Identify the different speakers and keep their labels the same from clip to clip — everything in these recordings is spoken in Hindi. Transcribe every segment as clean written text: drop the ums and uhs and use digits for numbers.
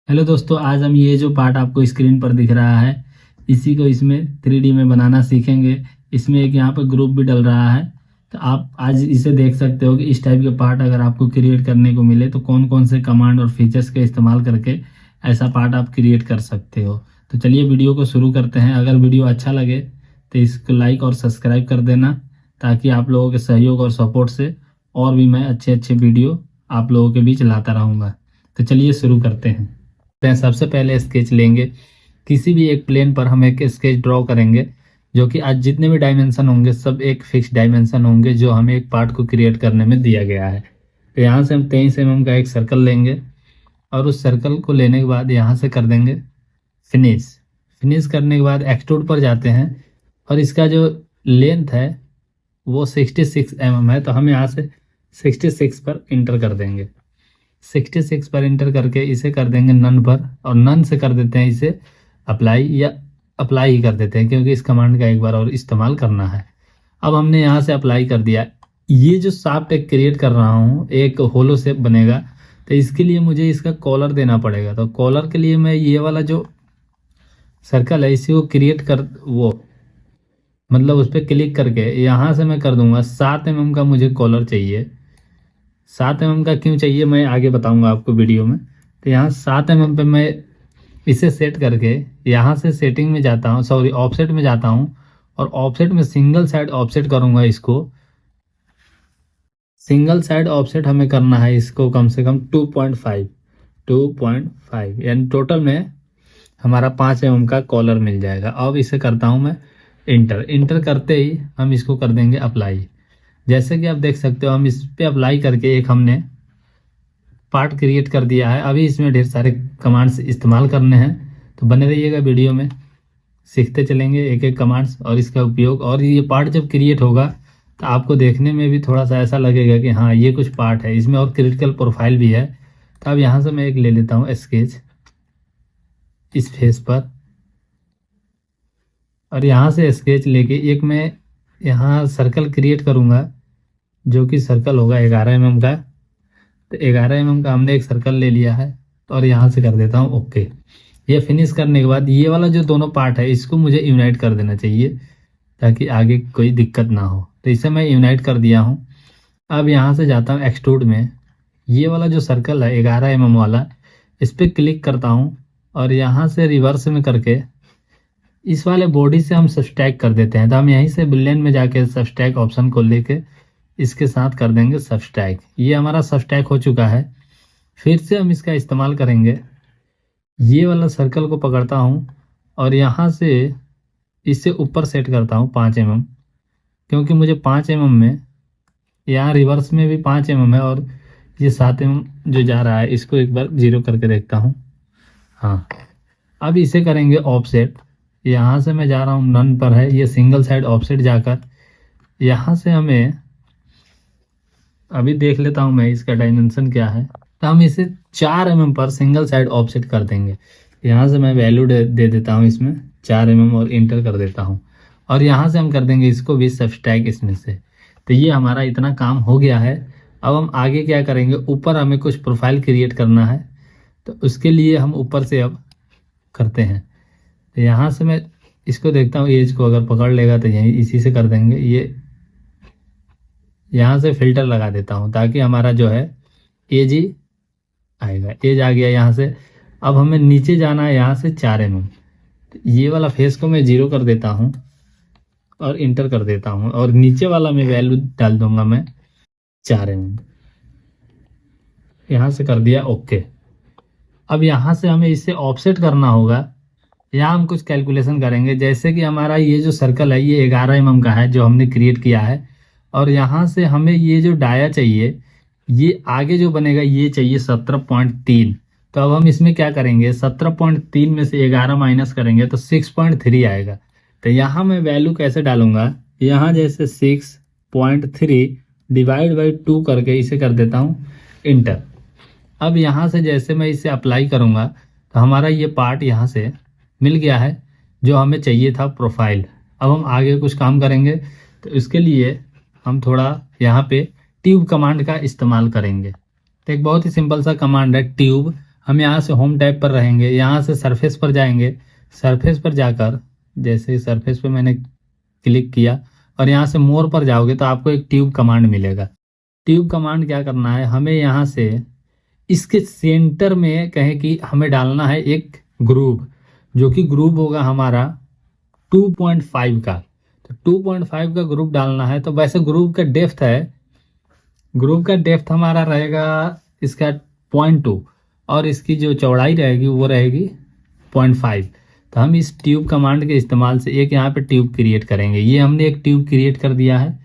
Speaker 1: हेलो दोस्तों, आज हम ये जो पार्ट आपको स्क्रीन पर दिख रहा है इसी को इसमें 3D में बनाना सीखेंगे। इसमें एक यहाँ पर ग्रुप भी डल रहा है, तो आप आज इसे देख सकते हो कि इस टाइप के पार्ट अगर आपको क्रिएट करने को मिले तो कौन कौन से कमांड और फीचर्स का इस्तेमाल करके ऐसा पार्ट आप क्रिएट कर सकते हो। तो चलिए वीडियो को शुरू करते हैं। अगर वीडियो अच्छा लगे तो इसको लाइक और सब्सक्राइब कर देना, ताकि आप लोगों के सहयोग और सपोर्ट से और भी मैं अच्छे अच्छे वीडियो आप लोगों के बीच लाता रहूँगा। तो चलिए शुरू करते हैं। सबसे पहले स्केच लेंगे। किसी भी एक प्लेन पर हम एक स्केच ड्रॉ करेंगे, जो कि आज जितने भी डायमेंशन होंगे सब एक फिक्स डायमेंशन होंगे जो हमें एक पार्ट को क्रिएट करने में दिया गया है। तो यहाँ से हम 23 mm का एक सर्कल लेंगे और उस सर्कल को लेने के बाद यहाँ से कर देंगे फिनिश। फिनिश करने के बाद एक्सट्रूड पर जाते हैं और इसका जो लेंथ है वो 66 mm है, तो हम यहाँ से 66 पर इंटर कर देंगे। 66 पर इंटर करके इसे कर देंगे नन पर, और नन से कर देते हैं इसे अप्लाई, या अप्लाई ही कर देते हैं क्योंकि इस कमांड का एक बार और इस्तेमाल करना है। अब हमने यहाँ से अप्लाई कर दिया। ये जो शाफ्ट एक क्रिएट कर रहा हूँ, एक होलो शेप बनेगा, तो इसके लिए मुझे इसका कॉलर देना पड़ेगा। तो कॉलर के लिए मैं ये वाला जो सर्कल है इसी को क्रिएट कर मतलब उस पर क्लिक करके यहाँ से मैं कर दूंगा 7 mm का मुझे कॉलर चाहिए। 7 mm का क्यों चाहिए मैं आगे बताऊंगा आपको वीडियो में। तो यहाँ 7 mm पे मैं इसे सेट करके यहाँ से सेटिंग में जाता हूँ, सॉरी ऑफसेट में जाता हूँ, और ऑफसेट में सिंगल साइड ऑफसेट करूँगा। इसको सिंगल साइड ऑफसेट हमें करना है इसको कम से कम 2.5 यानी टोटल में हमारा 5 mm का कॉलर मिल जाएगा। अब इसे करता हूँ मैं इंटर करते ही हम इसको कर देंगे अप्लाई। जैसे कि आप देख सकते हो हम इस पे अप्लाई करके एक हमने पार्ट क्रिएट कर दिया है। अभी इसमें ढेर सारे कमांड्स इस्तेमाल करने हैं, तो बने रहिएगा वीडियो में, सीखते चलेंगे एक एक कमांड्स और इसका उपयोग। और ये पार्ट जब क्रिएट होगा तो आपको देखने में भी थोड़ा सा ऐसा लगेगा कि हाँ ये कुछ पार्ट है इसमें, और क्रिटिकल प्रोफाइल भी है। तो अब यहाँ से मैं एक ले लेता हूँ स्केच इस फेस पर, और यहाँ से स्केच लेके एक मैं यहाँ सर्कल क्रिएट करूँगा, जो कि सर्कल होगा 11 mm का। तो 11 mm का हमने एक सर्कल ले लिया है, और यहाँ से कर देता हूँ ओके। ये फिनिश करने के बाद ये वाला जो दोनों पार्ट है इसको मुझे यूनाइट कर देना चाहिए, ताकि आगे कोई दिक्कत ना हो। तो इसे मैं यूनाइट कर दिया हूँ। अब यहाँ से जाता हूँ एक्सट्रूड में, ये वाला जो सर्कल है 11 mm वाला, इस पर क्लिक करता हूँ, और यहाँ से रिवर्स में करके इस वाले बॉडी से हम सब्सट्रैक्ट कर देते हैं। तो हम यहीं से बुलियन में जाके सब्सट्रैक्ट ऑप्शन को लेके इसके साथ कर देंगे सब्सट्रैक्ट। ये हमारा सब्सट्रैक्ट हो चुका है। फिर से हम इसका इस्तेमाल करेंगे। ये वाला सर्कल को पकड़ता हूँ और यहाँ से इससे ऊपर सेट करता हूँ 5 mm, क्योंकि मुझे 5 mm में यहाँ रिवर्स में भी 5 mm है, और ये 7 mm जो जा रहा है इसको एक बार 0 करके देखता हूँ। हाँ, अब इसे करेंगे ऑफसेट। यहाँ से मैं जा रहा हूँ नन पर है, ये सिंगल साइड ऑफसेट जाकर यहाँ से हमें अभी देख लेता हूँ मैं इसका डायमेंशन क्या है। तो हम इसे 4 mm पर सिंगल साइड ऑफसेट कर देंगे। यहाँ से मैं वैल्यू दे देता हूँ इसमें 4 mm और इंटर कर देता हूँ, और यहाँ से हम कर देंगे इसको भी सब्सट्रैक्ट इसमें से। तो ये हमारा इतना काम हो गया है। अब हम आगे क्या करेंगे, ऊपर हमें कुछ प्रोफाइल क्रिएट करना है, तो उसके लिए हम ऊपर से अब करते हैं। तो यहाँ से मैं इसको देखता हूँ, एज को अगर पकड़ लेगा तो यहीं इसी से कर देंगे। ये यहाँ से फिल्टर लगा देता हूँ ताकि हमारा जो है एज ही आएगा। एज आ गया यहाँ से। अब हमें नीचे जाना है यहाँ से 4 mm। तो ये वाला फेस को मैं 0 कर देता हूँ और इंटर कर देता हूँ, और नीचे वाला में वैल्यू डाल दूंगा मैं 4 mm। यहाँ से कर दिया ओके। अब यहाँ से हमें इसे ऑफसेट करना होगा। यहाँ हम कुछ कैलकुलेशन करेंगे, जैसे कि हमारा ये जो सर्कल है ये 11 mm का है जो हमने क्रिएट किया है, और यहाँ से हमें ये जो डाया चाहिए, ये आगे जो बनेगा ये चाहिए 17.3। तो अब हम इसमें क्या करेंगे, 17.3 में से 11 माइनस करेंगे तो 6.3 आएगा। तो यहाँ मैं वैल्यू कैसे डालूंगा, यहाँ जैसे 6.3 डिवाइड बाई 2 करके इसे कर देता हूँ इंटर। अब यहाँ से जैसे मैं इसे अप्लाई करूँगा तो हमारा ये पार्ट यहाँ से मिल गया है जो हमें चाहिए था प्रोफाइल। अब हम आगे कुछ काम करेंगे, तो इसके लिए हम थोड़ा यहाँ पे ट्यूब कमांड का इस्तेमाल करेंगे। तो एक बहुत ही सिंपल सा कमांड है ट्यूब। हम यहाँ से होम टैब पर रहेंगे, यहाँ से सरफेस पर जाएंगे। सरफेस पर जाकर जैसे सरफेस पे मैंने क्लिक किया और यहाँ से मोर पर जाओगे तो आपको एक ट्यूब कमांड मिलेगा। ट्यूब कमांड क्या करना है, हमें यहाँ से इसके सेंटर में कहें कि हमें डालना है एक ग्रुप, जो कि ग्रुप होगा हमारा 2.5 का। तो 2.5 का ग्रुप डालना है। तो वैसे ग्रुप का डेप्थ है, ग्रुप का डेप्थ हमारा रहेगा इसका 0.2 और इसकी जो चौड़ाई रहेगी वो रहेगी 0.5। तो हम इस ट्यूब कमांड के इस्तेमाल से एक यहाँ पे ट्यूब क्रिएट करेंगे। ये हमने एक ट्यूब क्रिएट कर दिया है।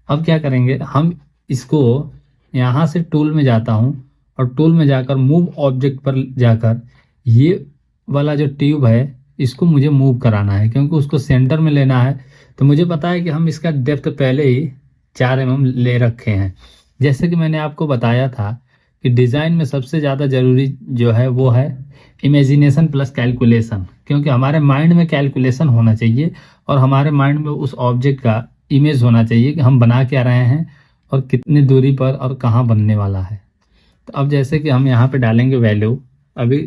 Speaker 1: अब क्या करेंगे, हम इसको यहाँ से टूल में जाता हूँ और टूल में जाकर मूव ऑब्जेक्ट पर जाकर ये वाला जो ट्यूब है इसको मुझे मूव कराना है, क्योंकि उसको सेंटर में लेना है। तो मुझे पता है कि हम इसका डेप्थ पहले ही 4 mm ले रखे हैं। जैसे कि मैंने आपको बताया था कि डिज़ाइन में सबसे ज़्यादा ज़रूरी जो है वो है इमेजिनेशन प्लस कैलकुलेशन, क्योंकि हमारे माइंड में कैलकुलेशन होना चाहिए और हमारे माइंड में उस ऑब्जेक्ट का इमेज होना चाहिए कि हम बना क्या रहे हैं और कितनी दूरी पर और कहाँ बनने वाला है। तो अब जैसे कि हम यहाँ पे डालेंगे वैल्यू, अभी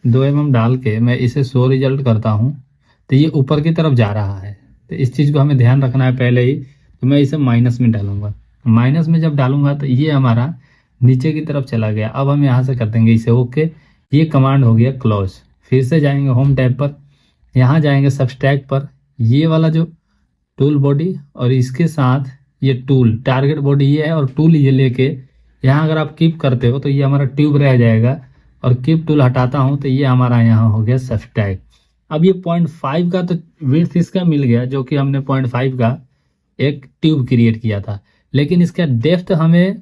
Speaker 1: 2 mm डाल के मैं इसे शो रिजल्ट करता हूँ तो ये ऊपर की तरफ जा रहा है। तो इस चीज़ को हमें ध्यान रखना है पहले ही। तो मैं इसे माइनस में डालूंगा, माइनस में जब डालूंगा तो ये हमारा नीचे की तरफ चला गया। अब हम यहाँ से कर देंगे इसे ओके। ये कमांड हो गया क्लोज। फिर से जाएंगे होम टैब पर, यहाँ जाएंगे सबस्ट्रैक्ट पर, ये वाला जो टूल बॉडी और इसके साथ ये टूल टारगेट बॉडी ये है और टूल ये लेके यहाँ अगर आप कीप करते हो तो ये हमारा ट्यूब रह जाएगा और कीप टूल हटाता हूँ तो ये हमारा यहाँ हो गया सबस्ट्रैक्ट। अब ये 0.5 का तो विड्थ इसका मिल गया, जो कि हमने 0.5 का एक ट्यूब क्रिएट किया था, लेकिन इसका डेप्थ हमें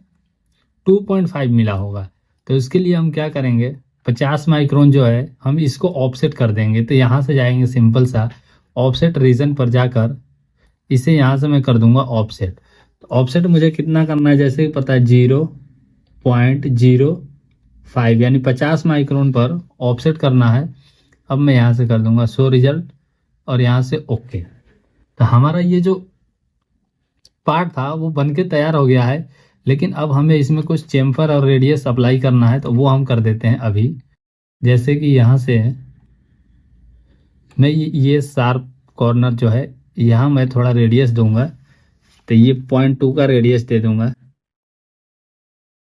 Speaker 1: 2.5 मिला होगा। तो इसके लिए हम क्या करेंगे, 50 माइक्रोन जो है हम इसको ऑफसेट कर देंगे। तो यहाँ से जाएंगे सिंपल सा ऑफसेट रीजन पर जाकर इसे यहाँ से मैं कर दूंगा ऑफसेट। तो ऑफसेट मुझे कितना करना है, जैसे कि पता है 0.05 यानी 50 माइक्रोन पर ऑफसेट करना है। अब मैं यहाँ से कर दूंगा शो रिजल्ट और यहाँ से ओके। तो हमारा ये जो पार्ट था वो बनके तैयार हो गया है, लेकिन अब हमें इसमें कुछ चेम्फर और रेडियस अप्लाई करना है, तो वो हम कर देते हैं अभी। जैसे कि यहाँ से मैं ये शार्प कॉर्नर जो है यहाँ मैं थोड़ा रेडियस दूंगा, तो ये 0.2 का रेडियस दे दूंगा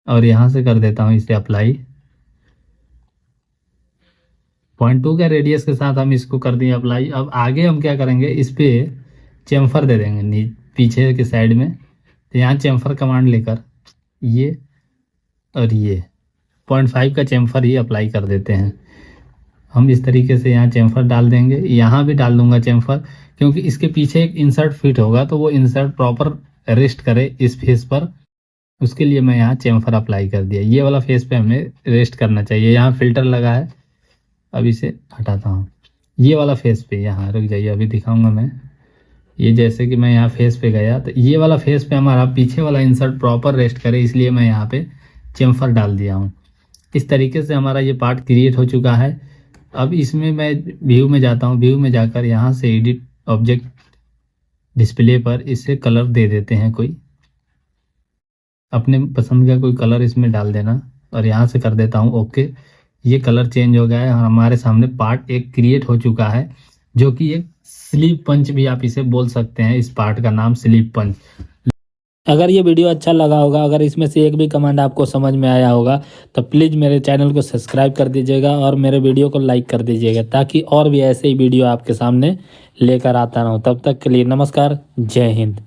Speaker 1: और यहाँ से कर देता हूँ इसे अप्लाई। 0.2 का रेडियस के साथ हम इसको कर दिए अप्लाई। अब आगे हम क्या करेंगे, इस पे चेम्फर दे देंगे पीछे के साइड में। तो यहाँ चेम्फर कमांड लेकर ये और ये 0.5 का चेम्फर ही अप्लाई कर देते हैं हम। इस तरीके से यहाँ चेम्फर डाल देंगे, यहाँ भी डाल दूंगा चेम्फर, क्योंकि इसके पीछे एक इंसर्ट फिट होगा तो वो इंसर्ट प्रॉपर रेस्ट करे इस फेस पर। उसके लिए मैं यहाँ चेम्फर अप्लाई कर दिया। ये वाला फेस पे हमें रेस्ट करना चाहिए। यहाँ फिल्टर लगा है, अब इसे हटाता हूँ। ये वाला फेस पे यहाँ रुक जाइए, अभी दिखाऊंगा मैं। ये जैसे कि मैं यहाँ फेस पे गया तो ये वाला फेस पे हमारा पीछे वाला इंसर्ट प्रॉपर रेस्ट करे, इसलिए मैं यहाँ पे चेम्फर डाल दिया हूँ। इस तरीके से हमारा ये पार्ट क्रिएट हो चुका है। अब इसमें मैं व्यू में जाता हूँ, व्यू में जाकर यहाँ से एडिट ऑब्जेक्ट डिस्प्ले पर इसे कलर दे देते हैं, कोई अपने पसंद का कोई कलर इसमें डाल देना और यहाँ से कर देता हूँ ओके। ये कलर चेंज हो गया है और हमारे सामने पार्ट एक क्रिएट हो चुका है, जो कि एक स्लीप पंच भी आप इसे बोल सकते हैं। इस पार्ट का नाम स्लीप पंच। अगर ये वीडियो अच्छा लगा होगा, अगर इसमें से एक भी कमांड आपको समझ में आया होगा तो प्लीज़ मेरे चैनल को सब्सक्राइब कर दीजिएगा और मेरे वीडियो को लाइक कर दीजिएगा, ताकि और भी ऐसे ही वीडियो आपके सामने लेकर आता रहूँ। तब तक के लिए नमस्कार, जय हिंद।